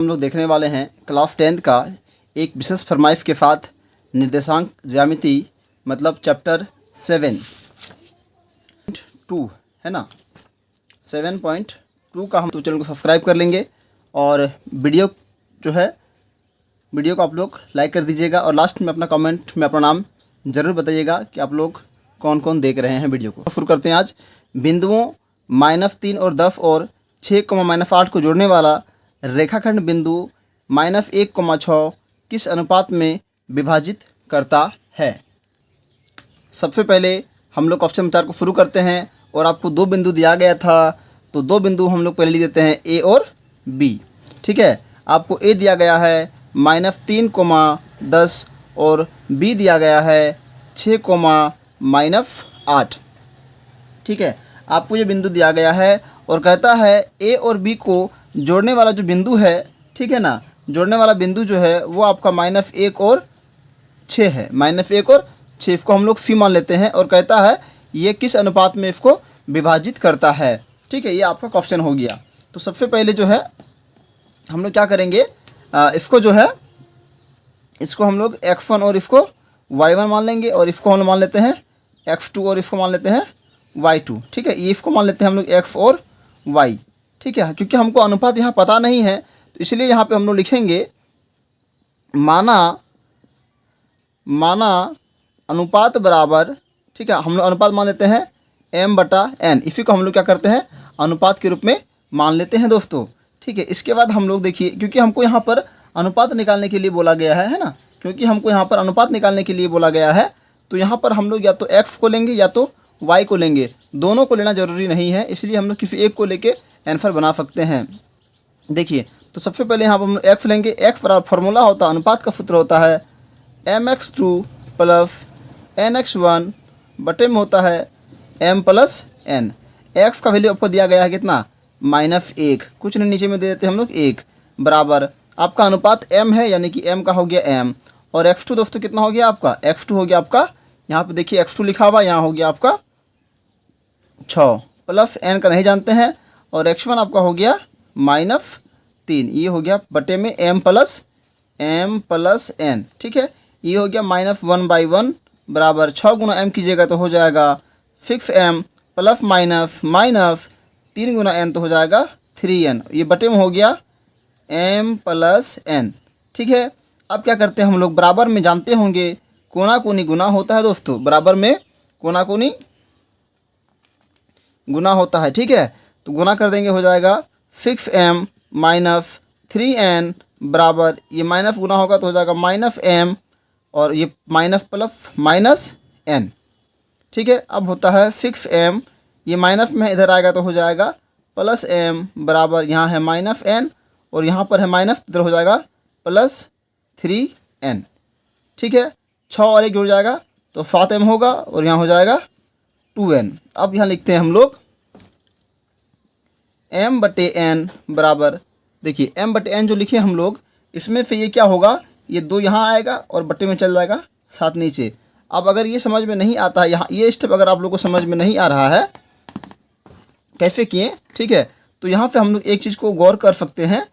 हम लोग देखने वाले हैं क्लास 10th का एक विशेष फरमाइश के साथ निर्देशांक ज्यामिति मतलब चैप्टर 7.2 है ना। 7.2 का हम तो चैनल को सब्सक्राइब कर लेंगे और वीडियो को आप लोग लाइक कर दीजिएगा और लास्ट में अपना कमेंट में अपना नाम ज़रूर बताइएगा कि आप लोग कौन कौन देख रहे हैं वीडियो को। शुरू करते हैं आज। बिंदुओं -3 और 10 और 6, -8 को जोड़ने वाला रेखाखंड बिंदु -1, 6 किस अनुपात में विभाजित करता है। सबसे पहले हम लोग क्वेश्चन 4 को शुरू करते हैं और आपको दो बिंदु दिया गया था, तो दो बिंदु हम लोग पहले लिख देते हैं ए और बी। ठीक है, आपको ए दिया गया है -3, 10 और बी दिया गया है 6, -8। ठीक है, आपको ये बिंदु दिया गया है और कहता है ए और बी को जोड़ने वाला जो बिंदु है, ठीक है ना, जोड़ने वाला बिंदु जो है वो आपका -1 और 6 है। -1 और 6 इसको हम लोग सी मान लेते हैं और कहता है ये किस अनुपात में इसको विभाजित करता है। ठीक है, ये आपका क्वेश्चन हो गया। तो सबसे पहले जो है हम लोग क्या करेंगे, इसको जो है इसको हम लोग x1 और इसको y1 मान लेंगे और इसको हम लोग मान लेते हैं x2 और इसको मान लेते हैं y2। ठीक है, ये इसको मान लेते हैं हम लोग x और y। ठीक है, क्योंकि हमको अनुपात यहाँ पता नहीं है तो इसलिए यहाँ पे हम लोग लिखेंगे माना अनुपात बराबर, ठीक है, हम लोग अनुपात मान लेते हैं m/n। इसी को हम लोग क्या करते हैं अनुपात के रूप में मान लेते हैं दोस्तों। ठीक है, इसके बाद हम लोग देखिए, क्योंकि हमको यहाँ पर अनुपात निकालने के लिए बोला गया है ना, क्योंकि हमको यहाँ पर अनुपात निकालने के लिए बोला गया है, तो यहाँ पर हम लोग या तो x को लेंगे या तो y को लेंगे। दोनों को लेना ज़रूरी नहीं है, इसलिए हम लोग किसी एक को लेके आंसर बना सकते हैं। देखिए, तो सबसे पहले यहाँ पर हम लोग x लेंगे। x बराबर फार्मूला होता है, अनुपात का सूत्र होता है mx2 + nx1 बटे में होता है m + n। x का वैल्यू आपको दिया गया है कितना, -1, कुछ नहीं नीचे में दे देते हम लोग 1, बराबर आपका अनुपात m है, यानी कि m का हो गया m, और x2 दोस्तों कितना हो गया आपका, x2 हो गया आपका, यहाँ पे देखिए x2 लिखा हुआ, यहाँ हो गया आपका 6 प्लस n का नहीं जानते हैं, और x1 आपका हो गया -3, ये हो गया बटे में m + n। ठीक है, ये हो गया -1/1 बराबर 6 गुना m कीजिएगा तो हो जाएगा 6m प्लस माइनस 3 गुना n तो हो जाएगा 3n, ये बटे में हो गया m + n। ठीक है, अब क्या करते हैं हम लोग, बराबर में जानते होंगे कोना कोनी गुना होता है दोस्तों, बराबर में कोना कोनी गुना होता है। ठीक है, तो गुना कर देंगे, हो जाएगा 6m - 3n बराबर, ये माइनस गुना होगा तो हो जाएगा -m और ये माइनस प्लस -n। ठीक है, अब होता है 6m, ये माइनस में इधर आएगा तो हो जाएगा +m बराबर, यहाँ है -n और यहाँ पर है माइनस, इधर हो जाएगा +3n। ठीक है, 6 और 1 जुड़ जाएगा तो 7m होगा और यहाँ हो जाएगा 2n। अब यहाँ लिखते हैं हम लोग m/n बराबर, देखिए m/n जो लिखे हम लोग, इसमें फिर ये क्या होगा, ये 2 यहाँ आएगा और बट्टे में चल जाएगा 7 नीचे। अब अगर ये समझ में नहीं आता है, यहाँ ये स्टेप अगर आप लोग को समझ में नहीं आ रहा है कैसे किए, ठीक है, तो यहाँ पे हम लोग एक चीज़ को गौर कर सकते हैं।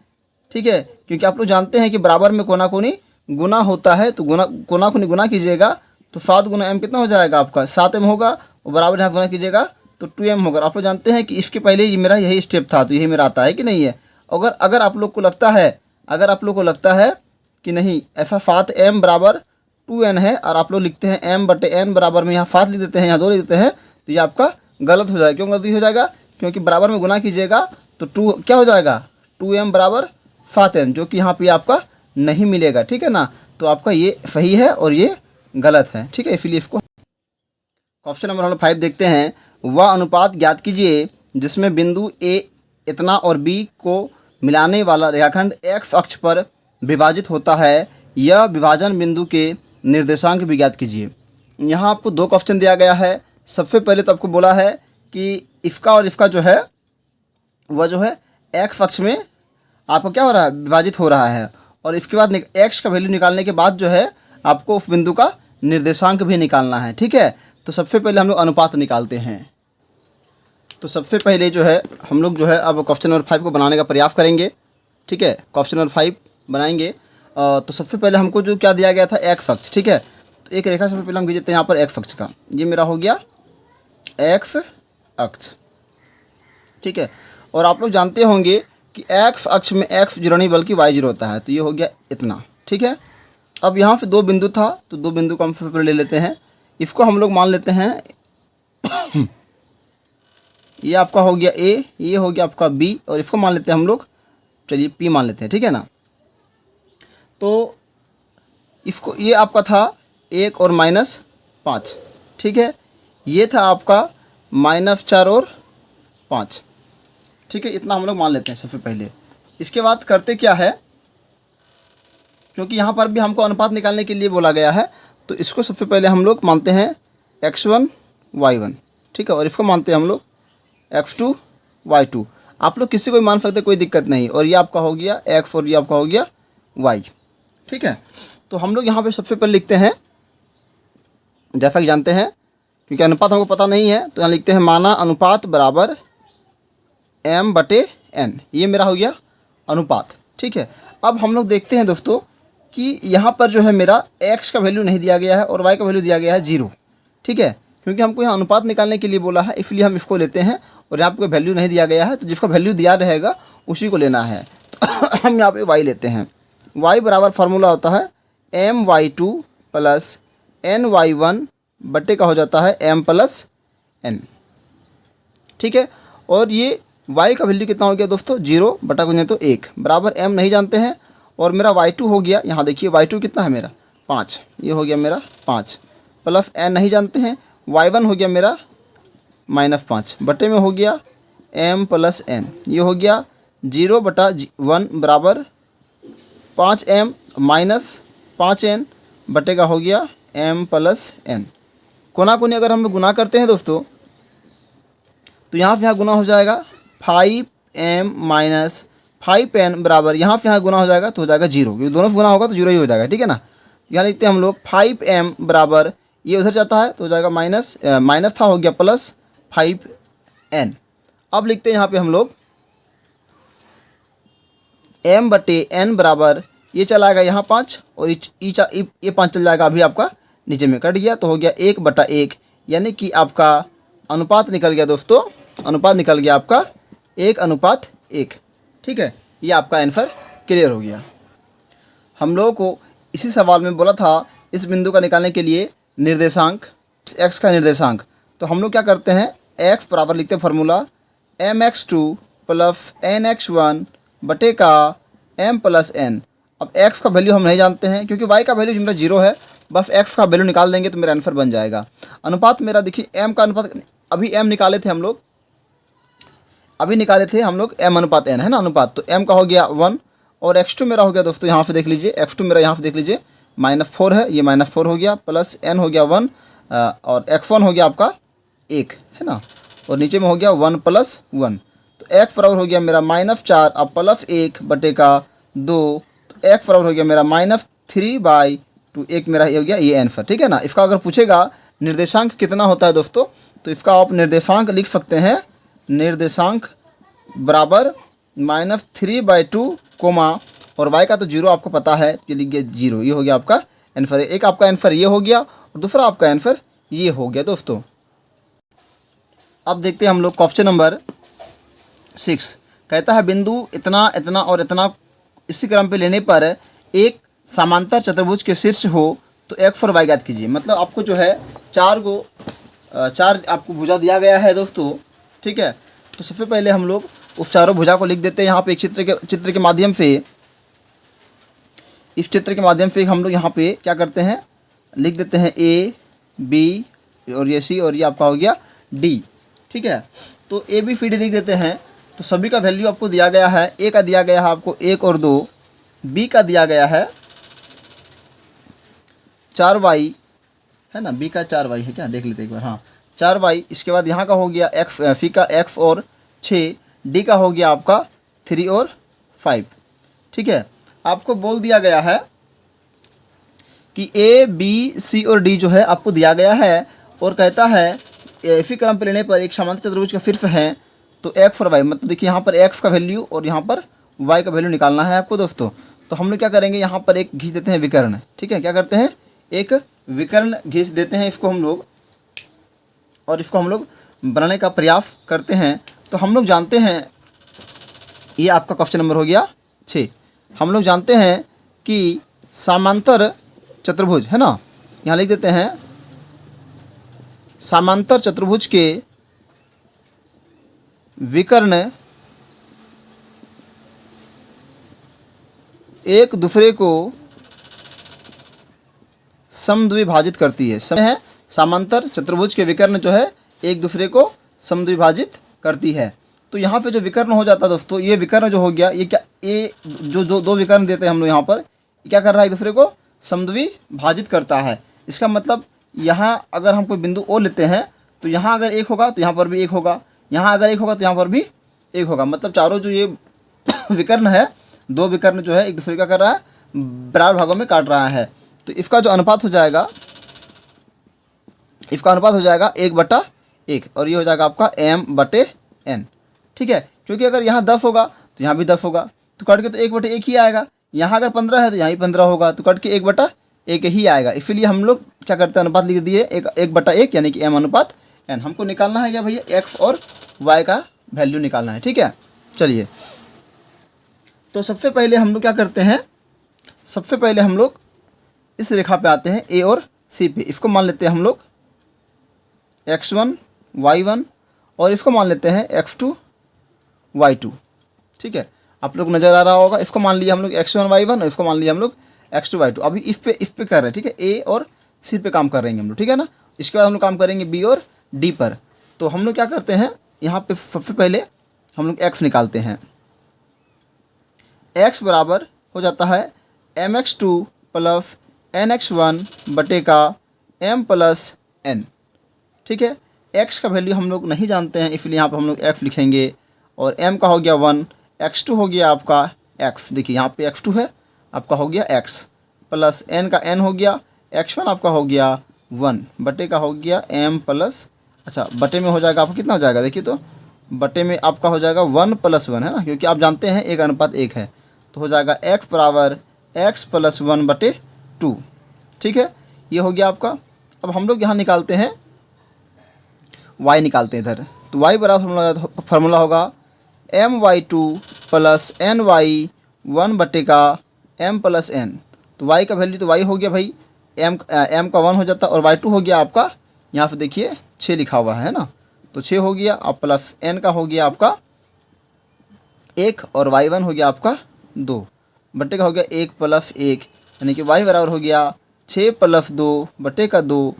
ठीक है, क्योंकि आप लोग जानते हैं कि बराबर में कोना कोनी गुना होता है, तो कोना कोनी गुना कीजिएगा तो 7 गुना m कितना हो जाएगा आपका 7m होगा, और बराबर यहाँ गुना कीजिएगा तो 2m होगा। आप लोग जानते हैं कि इसके पहले ये मेरा यही स्टेप था, तो यही मेरा आता है कि नहीं है। अगर आप लोग को लगता है कि नहीं ऐसा 7m बराबर 2n है और आप लोग लिखते हैं m/n बराबर में यहाँ 7 लिख देते हैं, यहाँ 2 लिख देते हैं, तो ये आपका गलत हो जाएगा। क्यों गलती हो जाएगा, क्योंकि बराबर में गुना कीजिएगा तो 2 क्या हो जाएगा, 2m बराबर 7n, जो कि यहाँ पे आपका नहीं मिलेगा। ठीक है ना, तो आपका ये सही है और ये गलत है। ठीक है, इसीलिए इसको क्वेश्चन नंबर 5 देखते हैं। वह अनुपात ज्ञात कीजिए जिसमें बिंदु A इतना और B को मिलाने वाला रेखाखंड x अक्ष पर विभाजित होता है, यह विभाजन बिंदु के निर्देशांक भी ज्ञात कीजिए। यहाँ आपको 2 क्वेश्चन दिया गया है। सबसे पहले तो आपको बोला है कि इसका और इसका जो है वह जो है x अक्ष में आपको क्या हो रहा है, विभाजित हो रहा है, और इसके बाद x का वैल्यू निकालने के बाद जो है आपको उस बिंदु का निर्देशांक भी निकालना है। ठीक है, तो सबसे पहले हम लोग अनुपात निकालते हैं। तो सबसे पहले जो है हम लोग जो है अब क्वेश्चन नंबर 5 को बनाने का प्रयास करेंगे। ठीक है, क्वेश्चन नंबर 5 बनाएंगे। तो सबसे पहले हमको जो क्या दिया गया था, एक्स अक्ष, ठीक है। तो एक रेखा सबसे पहले हम खींचते हैं यहाँ पर एक्स अक्ष का, ये मेरा हो गया एक्स अक्ष, ठीक है। और आप लोग जानते होंगे कि एक्स अक्ष में एक्स जीरो नहीं बल्कि वाई जीरो होता है, तो ये हो गया इतना, ठीक है। अब यहाँ पे दो बिंदु था, तो दो बिंदु को हम सबसे पहले ले लेते हैं, इसको हम लोग मान लेते हैं ये आपका हो गया ए, ये हो गया आपका बी, और इसको मान लेते हैं हम लोग, चलिए पी मान लेते हैं, ठीक है ना। तो इसको ये आपका था 1 और -5, ठीक है। ये था आपका -4 और 5, ठीक है। इतना हम लोग मान लेते हैं सबसे पहले। इसके बाद करते क्या है, क्योंकि यहाँ पर भी हमको अनुपात निकालने के लिए बोला गया है, तो इसको सबसे पहले हम लोग मानते हैं x1 y1, ठीक है। और इसको मानते हैं हम लोग x2 y2। आप लोग किसी को भी मान सकते, कोई दिक्कत नहीं। और ये आपका हो गया x और ये आपका हो गया y, ठीक है। तो हम लोग यहाँ पे सबसे पहले लिखते हैं, जैसा कि जानते हैं, क्योंकि अनुपात हमको पता नहीं है, तो यहाँ लिखते हैं माना अनुपात बराबर m/n, ये मेरा हो गया अनुपात, ठीक है। अब हम लोग देखते हैं दोस्तों कि यहाँ पर जो है मेरा x का वैल्यू नहीं दिया गया है और y का वैल्यू दिया गया है 0, ठीक है। क्योंकि हमको यहाँ अनुपात निकालने के लिए बोला है, इसलिए हम इसको लेते हैं। और यहाँ पर कोई वैल्यू नहीं दिया गया है, तो जिसका वैल्यू दिया रहेगा उसी को लेना है। तो हम यहाँ पे y लेते हैं। y बराबर फार्मूला होता है my2 प्लस ny1 बटे का हो जाता है m प्लस n, ठीक है। और ये y का वैल्यू कितना हो गया दोस्तों, 0 बटा कुछ नहीं तो 1 बराबर m नहीं जानते हैं। और मेरा y2 हो गया, यहाँ देखिए y2 कितना है मेरा 5, ये हो गया मेरा 5 प्लस n नहीं जानते हैं, y1 हो गया मेरा -5 बटे में हो गया m प्लस n, ये हो गया 0 बटा 1 बराबर 5m माइनस 5n बटे का हो गया m प्लस n। कोना कोनी अगर हम लोग गुना करते हैं दोस्तों, तो यहाँ पे यहाँ गुना हो जाएगा 5m माइनस 5n बराबर यहाँ पे यहाँ गुना हो जाएगा तो हो जाएगा 0, क्योंकि दोनों से गुना होगा तो 0 ही हो जाएगा, ठीक है ना। यहाँ लिखते हैं हम लोग 5m बराबर, ये उधर जाता है तो हो जाएगा माइनस था, हो गया प्लस 5n। अब लिखते हैं यहाँ पे हम लोग m/n बराबर, ये चला गया यहाँ 5 और ये 5 चल जाएगा, अभी आपका नीचे में कट गया, तो हो गया 1/1, यानी कि आपका अनुपात निकल गया दोस्तों, अनुपात निकल गया आपका 1:1, ठीक है। ये आपका आंसर क्लियर हो गया। हम लोगों को इसी सवाल में बोला था इस बिंदु का निकालने के लिए निर्देशांक, x का निर्देशांक। तो हम लोग क्या करते हैं, x बराबर लिखते हैं फार्मूला mx2 प्लस nx1 बटे का m प्लस n। अब x का वैल्यू हम नहीं जानते हैं, क्योंकि y का वैल्यू मेरा 0 है, बस x का वैल्यू निकाल देंगे तो मेरा आंसर बन जाएगा। अनुपात मेरा देखिए m का अनुपात, अभी m निकाले थे हम लोग, m/n है ना अनुपात, तो m का हो गया 1 और x2 मेरा हो गया दोस्तों, यहाँ पे देख लीजिए x2 मेरा यहाँ पे देख लीजिए -4 है, ये -4 हो गया, प्लस n हो गया 1 और x1 हो गया आपका 1 है ना, और नीचे में हो गया 1 + 1, तो x बराबर हो गया मेरा -4 अब प्लस 1 बटे का 2, तो x बराबर हो गया मेरा -3/2, एक मेरा ये हो गया ये आंसर, ठीक है ना। इसका अगर पूछेगा निर्देशांक कितना होता है दोस्तों, तो इसका आप निर्देशांक लिख सकते हैं, निर्देशांक बराबर -3/2 कोमा, और y का तो 0 आपको पता है, ये लिख गया 0, ये हो गया आपका आंसर। एक आपका आंसर ये हो गया और दूसरा आपका आंसर ये हो गया दोस्तों। अब देखते हैं हम लोग क्वेश्चन नंबर 6, कहता है बिंदु इतना इतना और इतना इसी क्रम पे लेने पर एक समांतर चतुर्भुज के शीर्ष हो तो x और y ज्ञात कीजिए। मतलब आपको जो है चार आपको भुजा दिया गया है दोस्तों, ठीक है। तो सबसे पहले हम लोग उस चारों भुजा को लिख देते हैं यहाँ पे एक चित्र के माध्यम से। इस चित्र के माध्यम से हम लोग यहाँ पे क्या करते हैं, लिख देते हैं a b और ये c और ये आपका हो गया d, ठीक है। तो a b c d लिख देते हैं। तो सभी का वैल्यू आपको दिया गया है, a का दिया गया है आपको 1 और 2, b का दिया गया है 4y है ना, b का 4y है क्या, देख लेते एक बार, हाँ 4y। इसके बाद यहाँ का हो गया x, c का x और 6, d का हो गया आपका 3 और 5, ठीक है। आपको बोल दिया गया है कि a b c और d जो है आपको दिया गया है, और कहता है इसी क्रम पर लेने पर एक समांतर चतुर्भुज का शीर्ष है तो x और y, मतलब देखिए यहाँ पर x का वैल्यू और यहाँ पर y का वैल्यू निकालना है आपको दोस्तों। तो हम लोग क्या करेंगे, यहाँ पर एक घिस देते हैं विकर्ण, ठीक है। क्या करते हैं, एक विकर्ण घिस देते हैं इसको हम लोग, और इसको हम लोग बनाने का प्रयास करते हैं। तो हम लोग जानते हैं, ये आपका क्वेश्चन नंबर हो गया 6। हम लोग जानते हैं कि समांतर चतुर्भुज है ना, यहाँ लिख देते हैं समांतर चतुर्भुज के विकर्ण एक दूसरे को समद्विभाजित करती है। समय है, समांतर चतुर्भुज के विकर्ण जो है एक दूसरे को समद्विभाजित करती है। तो यहाँ पे जो विकर्ण हो जाता है दोस्तों, ये विकर्ण जो हो गया, ये क्या, ये जो दो विकर्ण देते हैं हम लोग यहाँ पर, क्या कर रहा है, एक दूसरे को समद्विभाजित करता है। इसका मतलब यहाँ अगर हम कोई बिंदु ओ लेते हैं तो यहाँ अगर एक होगा तो यहाँ पर भी एक होगा, यहाँ अगर एक होगा तो यहाँ पर भी एक होगा। मतलब चारों जो ये विकर्ण है, दो विकर्ण जो है एक दूसरे का कर रहा है, बराबर भागों में काट रहा है। तो इसका जो अनुपात हो जाएगा, इसका अनुपात हो जाएगा 1/1, और ये हो जाएगा आपका m/n, ठीक है। क्योंकि अगर यहाँ 10 होगा तो यहाँ भी 10 होगा, तो कट के तो 1/1 ही आएगा। यहाँ अगर 15 है तो यहाँ भी 15 होगा, तो कट के 1/1 ही आएगा। इसीलिए हम लोग क्या करते हैं, अनुपात लिख दिए 1/1, यानी कि m/n। हमको निकालना है क्या भैया, x और y का वैल्यू निकालना है, ठीक है। चलिए, तो सबसे पहले हम लोग क्या करते हैं, सबसे पहले हम लोग इस रेखा पे आते हैं a और c पे। इसको मान लेते हैं हम लोग x1 y1, और इसको मान लेते हैं x2 y2, ठीक है। आप लोग नज़र आ रहा होगा, इसको मान लिया हम लोग x1 y1, और इसको मान लिया हम लोग x2 y2। अभी इस पे कर रहे हैं, ठीक है। a और c पे काम कर रहे हैं हम लोग, ठीक है ना। इसके बाद हम लोग काम करेंगे b और d पर। तो हम लोग क्या करते हैं, यहाँ पे सबसे पहले हम लोग x निकालते हैं। x बराबर हो जाता है mx2 प्लस nx1 बटे का m प्लस n, ठीक है। x का वैल्यू हम लोग नहीं जानते हैं, इसलिए यहाँ पर हम लोग x लिखेंगे, और m का हो गया 1, x2 हो गया आपका x, देखिए यहाँ पे x2 है, आपका हो गया x, प्लस n का n हो गया, x1 आपका हो गया 1, बटे का हो गया m प्लस, अच्छा बटे में हो जाएगा आपका कितना हो जाएगा, देखिए तो बटे में आपका हो जाएगा 1 + 1, है ना, क्योंकि आप जानते हैं 1:1 है। तो हो जाएगा x बराबर x + 1/2, ठीक है। ये हो गया आपका। अब हम लोग यहाँ निकालते हैं y, निकालते हैं इधर। तो y बराबर फार्मूला होगा my2 प्लस ny1 बटे का m प्लस n। तो y का वैल्यू तो y हो गया भाई, m का 1 हो जाता, और y2 हो गया आपका, यहाँ पे देखिए 6 लिखा हुआ है ना, तो 6 हो गया। अब प्लस n का हो गया आपका 1, और y1 हो गया आपका 2, बटे का हो गया 1 + 1, यानी कि y बराबर हो गया 6 + 2 बटे का 2।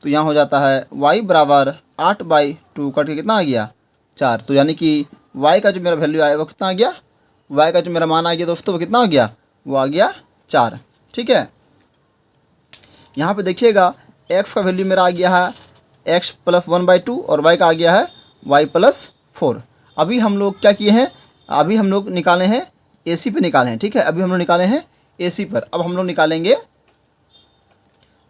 तो यहाँ हो जाता है y बराबर 8/2, कट के कितना आ गया 4। तो यानी कि y का जो मेरा वैल्यू आया वो कितना आ गया, y का जो मेरा मान आ गया दोस्तों वो कितना आ गया, वो आ गया 4, ठीक है। यहाँ पे देखिएगा x का वैल्यू मेरा आ गया है x + 1/2, और y का आ गया है y + 4। अभी हम लोग क्या किए हैं, अभी हम लोग निकाले हैं AC पे निकाले हैं, ठीक है। अभी हम लोग निकाले हैं AC पर। अब हम लोग निकालेंगे,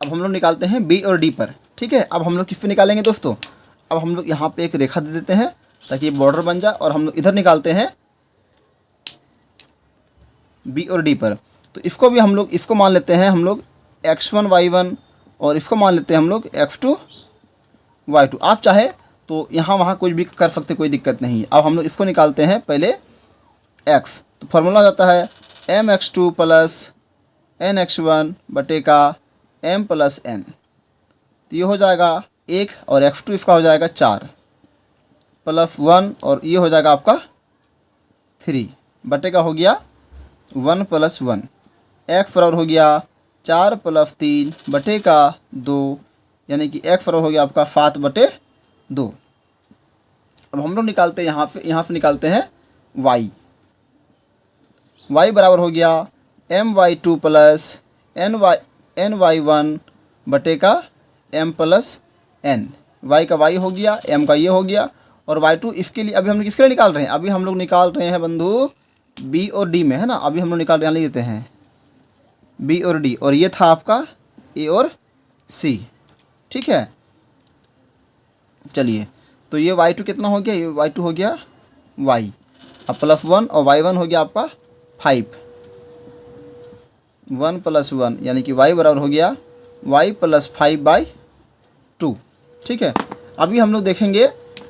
अब हम लोग निकालते हैं B और D पर, ठीक है। अब हम लोग किस पे निकालेंगे दोस्तों, अब हम लोग यहाँ पे एक रेखा दे देते हैं ताकि ये बॉर्डर बन जाए, और हम लोग इधर निकालते हैं B और D पर। तो इसको भी हम लोग, इसको मान लेते हैं हम लोग x1 y1, और इसको मान लेते हैं हम लोग x2 y2। आप चाहे तो यहाँ वहाँ कुछ भी कर सकते, कोई दिक्कत नहीं है। अब हम लोग इसको निकालते हैं पहले x। तो फार्मूला हो जाता है mx2 प्लस nx1 बटे का m प्लस n। तो ये हो जाएगा 1, और x2 इसका हो जाएगा 4 प्लस 1, और ये हो जाएगा आपका 3, बटे का हो गया 1 + 1। x बराबर हो गया 4 + 3 बटे का 2, यानी कि x बराबर हो गया आपका 7/2। अब हम लोग निकालते हैं यहाँ पे निकालते हैं y। y बराबर हो गया my2 प्लस ny1 बटे का m प्लस n। y का y हो गया, m का ये हो गया, और y2 इसके लिए अभी हम लोग किसके लिए निकाल रहे हैं, अभी हम लोग निकाल रहे हैं बंधु B और D में, है ना। अभी हम लोग निकाल रहे देते हैं B और D, और ये था आपका A और C, ठीक है। चलिए, तो ये y2 कितना हो गया, ये y2 हो गया y। अब +1 और y1 हो गया आपका 5, 1 + 1 यानी कि y बराबर हो गया y + 5/2। ठीक है, अभी हम लोग देखेंगे,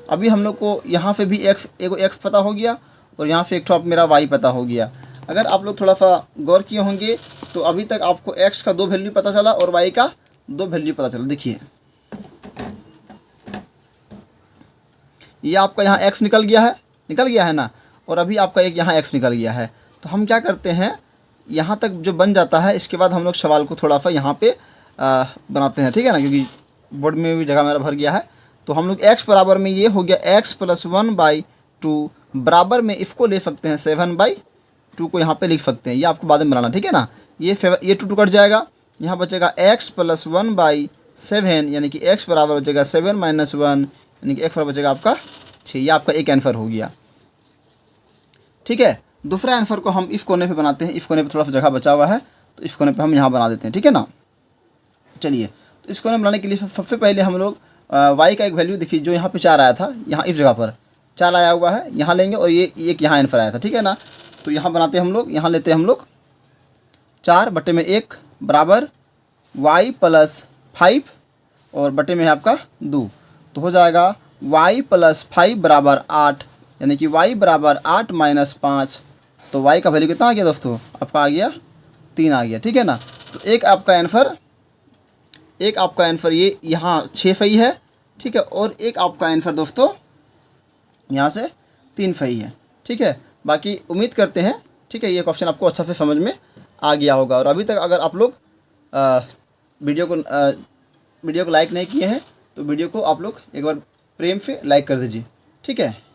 अभी हम लोग को यहाँ पे भी x पता हो गया और यहाँ पे एक तो आप मेरा y पता हो गया। अगर आप लोग थोड़ा सा गौर किए होंगे तो अभी तक आपको x का 2 वैल्यू पता चला और y का 2 वैल्यू पता चला। देखिए ये आपका यहाँ x निकल गया है ना, और अभी आपका एक यहाँ x निकल गया है। तो हम क्या करते हैं, यहाँ तक जो बन जाता है इसके बाद हम लोग सवाल को थोड़ा सा यहाँ पे बनाते हैं, ठीक है ना, क्योंकि बोर्ड में भी जगह मेरा भर गया है। तो हम लोग x बराबर में ये हो गया x + 1/2 बराबर में इसको ले सकते हैं 7/2 को यहाँ पे लिख सकते हैं, ये आपको बाद में बनाना, ठीक है ना। ये 2 कट जाएगा, यहाँ बचेगा x + 1/7 यानी कि x बराबर बचेगा 7 - 1 यानी कि x बराबर बचेगा आपका 6। ये आपका एक आंसर हो गया। ठीक है, दूसरा आंसर को हम इस कोने पे बनाते हैं। इस कोने पे थोड़ा सा जगह बचा हुआ है तो इस कोने पे हम यहाँ बना देते हैं, ठीक है ना। चलिए, तो इस कोने बनाने के लिए सबसे पहले हम लोग y का एक वैल्यू देखिए, जो यहाँ पे 4 आया था, यहाँ इस जगह पर 4 आया हुआ है, यहाँ लेंगे और ये एक यहाँ आंसर आया था, ठीक है ना। तो यहाँ बनाते हैं हम लोग, यहाँ लेते हैं हम लोग 4/1 बराबर y + 5 और बटे में है आपका 2, तो हो जाएगा y + 5 बराबर 8 यानी कि y बराबर 8 - 5। तो y का वैल्यू कितना आ गया दोस्तों, आपका आ गया 3 आ गया, ठीक है ना। तो एक आपका आंसर ये यहाँ 6 सही है, ठीक है, और एक आपका आंसर दोस्तों यहाँ से 3 सही है, ठीक है। बाकी उम्मीद करते हैं, ठीक है, ये क्वेश्चन आपको अच्छा से समझ में आ गया होगा। और अभी तक अगर आप लोग वीडियो को लाइक नहीं किए हैं तो वीडियो को आप लोग एक बार प्रेम से लाइक कर दीजिए, ठीक है।